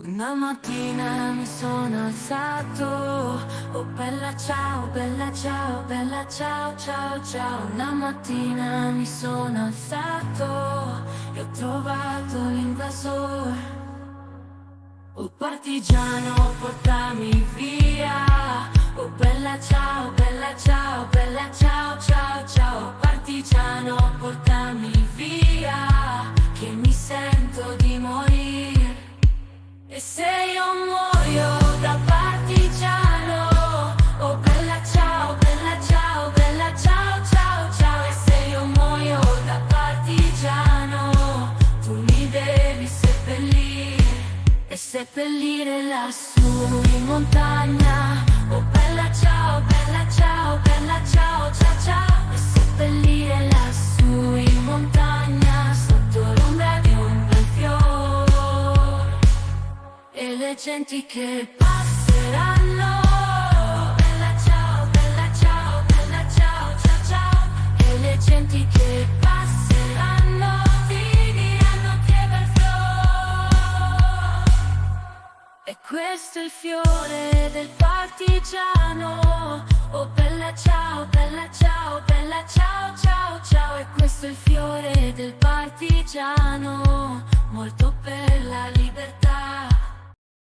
Una mattina mi sono alzato, oh bella ciao, bella ciao, bella ciao, ciao, ciao. Una mattina mi sono alzato e ho trovato l'invasore. Oh partigiano, portami via. Oh bella ciao, bella ciao, bella ciao, ciao, ciao. Partigiano, portami via, che mi sento di morire. E se io muoio da partigiano, oh bella ciao, bella ciao, bella ciao, ciao, ciao. E se io muoio da partigiano, tu mi devi seppellire e seppellire lassù in montagna. Oh bella ciao, bella ciao, bella ciao, ciao, ciao. E seppellire lassù in montagna, sotto l'ombra di un bel fiore. E le genti che passeranno, bella ciao, bella ciao, bella ciao, ciao, ciao. E le genti che passeranno ti diranno che bel fiore. E questo è il fiore del partigiano. Oh bella ciao, bella ciao, bella ciao, ciao, ciao. E questo è il fiore del partigiano.